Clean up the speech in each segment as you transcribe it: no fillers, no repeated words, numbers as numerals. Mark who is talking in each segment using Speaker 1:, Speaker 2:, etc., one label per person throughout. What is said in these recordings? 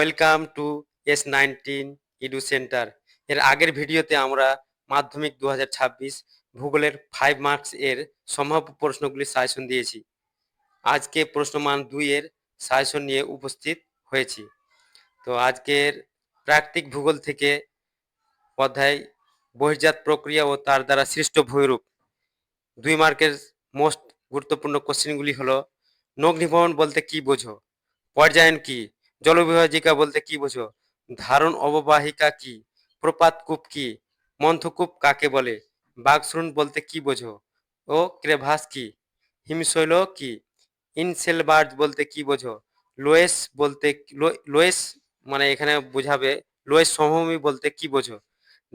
Speaker 1: Welcome to S19 edu centre. এর আগের ভিডিওতে আমরা মাধ্যমিক 2026 ভূগোলের 5 মার্কস এর সম্ভাব্য প্রশ্নগুলির সাজেশন দিয়েছি। আজকে প্রশ্নমান 2 এর সাজেশন নিয়ে উপস্থিত হয়েছি। তো আজকের প্রাকৃতিক ভূগোল থেকে অধ্যায় বহির্জাত প্রক্রিয়া ও তার দ্বারা সৃষ্ট ভূমিরূপ 2 মার্কের মোস্ট গুরুত্বপূর্ণ কোশ্চেনগুলি হলো নগ্নিভবন বলতে কি বোঝো, পর্যায়ন কি, জলবিভাজিকা বলতে কি বোঝো, ধারণ অববাহিকা কি, প্রপাতকূপ কি, মন্থকূপ কাকে বলে, বাকশৃঙ্গ বলতে কি বোঝো ও ক্রেভাস কি, হিমশৈল কি, ইনসেলবার্জ বলতে কি বোঝো, লোয়েস বলতে লোয়েস মানে এখানে বোঝাবে লোয়েস সমভূমি বলতে কি বোঝো,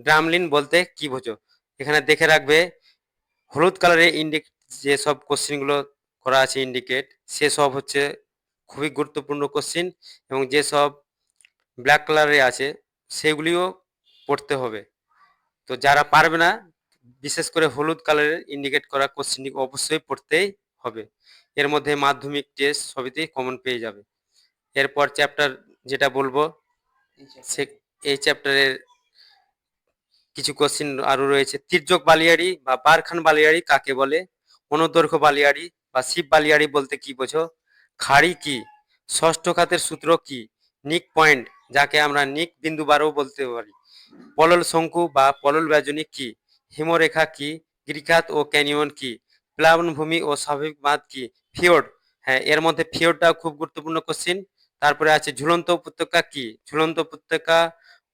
Speaker 1: ড্রামলিন বলতে কি বোঝো। এখানে দেখে রাখবে হলুদ কালারে যেসব কোশ্চেনগুলো করা আছে ইন্ডিকেট সেসব হচ্ছে খুবই গুরুত্বপূর্ণ কোশ্চেন, এবং যেসব ব্ল্যাক কালারে আছে সেগুলিও পড়তে হবে। তো যারা পারবে না, বিশেষ করে হলুদ কালারের ইন্ডিকেট করা কোশ্চেনটি অবশ্যই পড়তেই হবে। এর মধ্যে মাধ্যমিক টেস্ট সবইতেই কমন পেয়ে যাবে। এরপর চ্যাপ্টার যেটা বলবো সে এই চ্যাপ্টারের কিছু কোশ্চেন আরো রয়েছে। তির্যক বালিয়াড়ি বা বারখান বালিয়াড়ি কাকে বলে, অনুদৈর্ঘ্য বালিয়াড়ি বা শিব বালিয়াড়ি বলতে কি বোঝো, খাড়ি কি, ষষ্ঠ খাতের সূত্র কি, নিক পয়েন্ট যাকে আমরা নিক বিন্দু বারও বলতে পারি, পলল শঙ্কু বা পলল ব্যজনী কি, হিমরেখা কি, গিরিখাত ও ক্যানিয়ন কি, প্লাবনভূমি ও স্বাভাবিক বাঁধ কি, ফিওর্ড। হ্যাঁ, এর মধ্যে ফিওর্ডটাও খুব গুরুত্বপূর্ণ কোশ্চেন। তারপরে আছে ঝুলন্ত উপত্যকা কি, ঝুলন্ত উপত্যকা,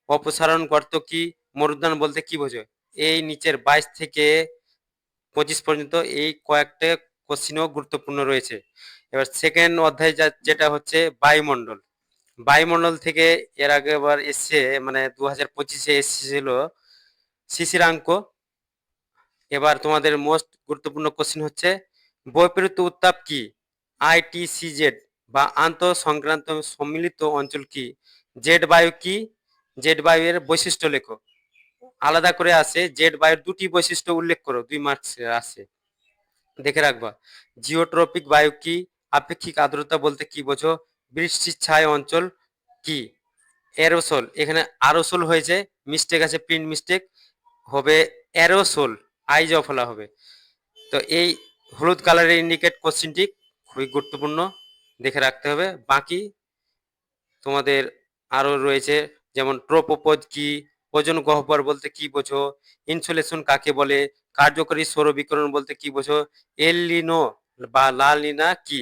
Speaker 1: অপসারণ গর্ত কি, মরুদ্যান বলতে কি বোঝো। এই নিচের 22 থেকে 25 পর্যন্ত এই কয়েকটা কোশ্চেনও গুরুত্বপূর্ণ রয়েছে। এবার সেকেন্ড অধ্যায় যেটা হচ্ছে বায়ুমণ্ডল। বায়ুমণ্ডল থেকে এর আগে এবার এসছে, মানে 2025-এ এসেছিল শিশিরাঙ্ক। এবার তোমাদের মোস্ট গুরুত্বপূর্ণ কোশ্চেন হচ্ছে বৈপরীত্য উত্তাপ কি, ITCZ বা আন্তঃ সংক্রান্ত সম্মিলিত অঞ্চল কি, জেড বায়ু কি, জেড বায়ুর বৈশিষ্ট্য লেখো। আলাদা করে আসে জেড বায়ুর দুটি বৈশিষ্ট্য উল্লেখ করো, 2 মার্কসে আসে, দেখে রাখবা। জিওট্রপিক বায়ু কি, আপেক্ষিক আর্দ্রতা বলতে কি বোঝো, বৃষ্টির ছায় অঞ্চল কি, এরোসোল। এখানে আরোসোল হয়েছে, মিস্টেক আছে, প্রিন্ট মিস্টেক, হবে এরোসোল, আইজ ফলা হবে। তো এই হলুদ কালারের ইন্ডিকেট কোশ্চেনটি খুবই গুরুত্বপূর্ণ, দেখে রাখতে হবে। বাকি তোমাদের আরো রয়েছে, যেমন ট্রোপোপোজ কি, ওজোন গহ্বর বলতে কি বোঝো, ইনসুলেশন কাকে বলে, কার্যকরী সৌর বিকিরণ বলতে কি বোঝো, এল লিনো বা লা লিনা কি,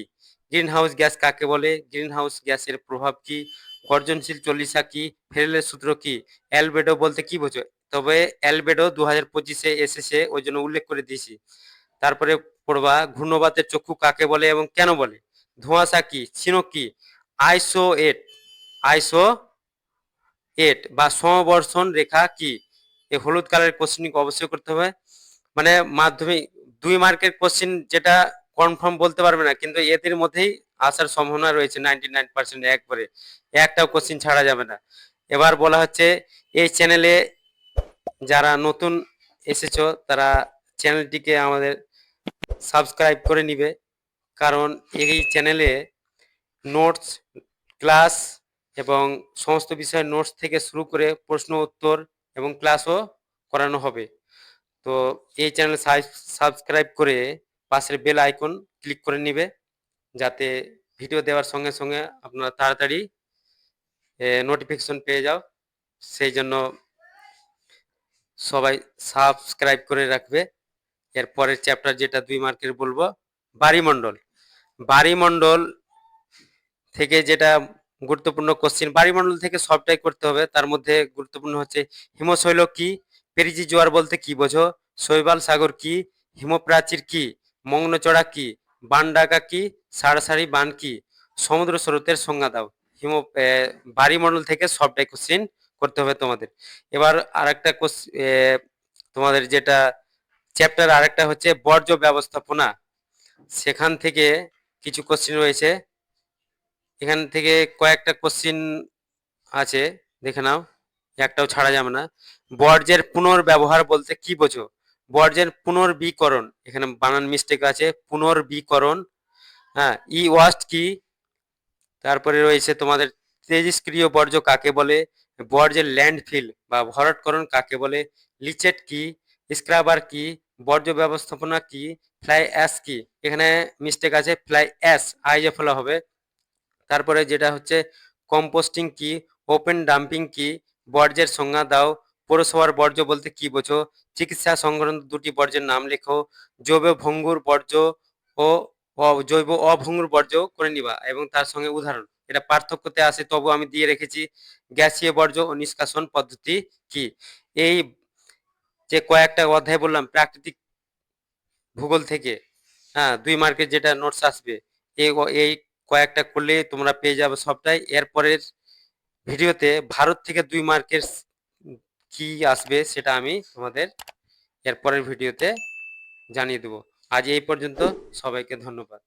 Speaker 1: গ্রিন হাউস গ্যাস কাকে বলে, গ্রিন হাউস গ্যাসের প্রভাব কি, গর্জনশীল চল্লিশা কি, ফেরেলের সূত্র কি, অ্যালবেডো বলতে কি বোঝো। তবে অ্যালবেডো 2025-এ এসেছে, ওই জন্য উল্লেখ করে দিয়েছি। তারপরে পড়বা ঘূর্ণবাতের চক্ষু কাকে বলে এবং কেন বলে, ধোঁয়াশা কি, ছিনক কি, আইসো আইসো এট বা সমবর্ষণ রেখা কি। এই হলুদ কালারের কোশ্চেন অবশ্যই করতে হবে। মানে মাধ্যমিক 2 মার্কের কোশ্চেন যেটা কনফার্ম বলতে পারবে না, কিন্তু এদের মধ্যেই আসার সম্ভাবনা রয়েছে 99%, একবারে একটাও কোশ্চেন ছাড়া যাবে না। এবার বলা হচ্ছে এই চ্যানেলে যারা নতুন এসেছো তারা চ্যানেলটিকে আমাদের সাবস্ক্রাইব করে নিবে, কারণ এই চ্যানেলে নোটস, ক্লাস এবং সমস্ত বিষয়ের নোটস থেকে শুরু করে প্রশ্ন উত্তর এবং ক্লাসও করানো হবে। তো এই চ্যানেল সাবস্ক্রাইব করে পাশের বেল আইকন ক্লিক করে নিবে, যাতে ভিডিও দেওয়ার সঙ্গে সঙ্গে আপনারা তাড়াতাড়ি নোটিফিকেশন পেয়ে যাও। সেই জন্য সবাই সাবস্ক্রাইব করে রাখবে। এর পরের চ্যাপ্টার যেটা 2 মার্কের বলবো, বাড়িমণ্ডল। বাড়িমণ্ডল থেকে যেটা গুরুত্বপূর্ণ কোশ্চেন, বাড়িমণ্ডল থেকে সবটাই করতে হবে, তার মধ্যে গুরুত্বপূর্ণ হচ্ছে হিমশৈল কি, পেরিজি জোয়ার বলতে কি বোঝো, শৈবাল সাগর কি, হিমপ্রাচীর কি, মগ্নচড়া কি, বানডাকা কি, সারাসারি বান কি, সমুদ্র স্রোতের সংজ্ঞা দাও। বাড়িমণ্ডল থেকে সবটাই কোশ্চেন করতে হবে তোমাদের। এবার আরেকটা তোমাদের যেটা চ্যাপ্টার আরেকটা হচ্ছে বর্জ্য ব্যবস্থাপনা, সেখান থেকে কিছু কোশ্চেন রয়েছে। এখান থেকে কয়েকটা কোশ্চিন আছে, দেখে নাও, একটাও ছাড়া যাবে না। বর্জ্যের পুনর্ব্যবহার বলতে কি বোঝো, বর্জ্যের পুনর্বীকরণ, এখানে বানান মিস্টেক আছে, পুনর্বীকরণ। হ্যাঁ, ই ওয়াস্ট কি, তারপরে রয়েছে তোমাদের তেজস্ক্রিয় বর্জ্য কাকে বলে, বর্জ্যের ল্যান্ডফিল বা ভরাটকরণ কাকে বলে, লিচেট কি, স্ক্রাবার কি, বর্জ্য ব্যবস্থাপনা কি, ফ্লাই অ্যাশ কি। এখানে মিস্টেক আছে, ফ্লাই অ্যাশ আইজে ফেলা হবে। তারপরে যেটা হচ্ছে কম্পোস্টিং কি, ওপেন ডাম্পিং কি, বর্জ্যের সংজ্ঞা দাও, পৌরসভার বর্জ্য বলতে কি বোঝো, চিকিৎসা সংক্রান্ত দুটি বর্জ্যের নাম লেখো, জৈব ভঙ্গুর বর্জ্য ও জৈব অভঙ্গুর বর্জ্য করে নিবা এবং তার সঙ্গে উদাহরণ। এটা পার্থক্যতে আছে, তবু আমি দিয়ে রেখেছি। গ্যাসীয় বর্জ্য ও নিষ্কাশন পদ্ধতি কি। এই যে কয়েকটা অধ্যায় বললাম প্রাকৃতিক ভূগোল থেকে, হ্যাঁ 2 মার্কের যেটা নোটস আসবে, এই কয়েকটা করলে তোমরা পেয়ে যাবে সবটাই। এরপরের ভিডিওতে ভারত থেকে 2 মার্কের কি আসবে সেটা আমি তোমাদের এরপরের ভিডিওতে জানিয়ে দেবো। আজ এই পর্যন্ত, সবাইকে ধন্যবাদ।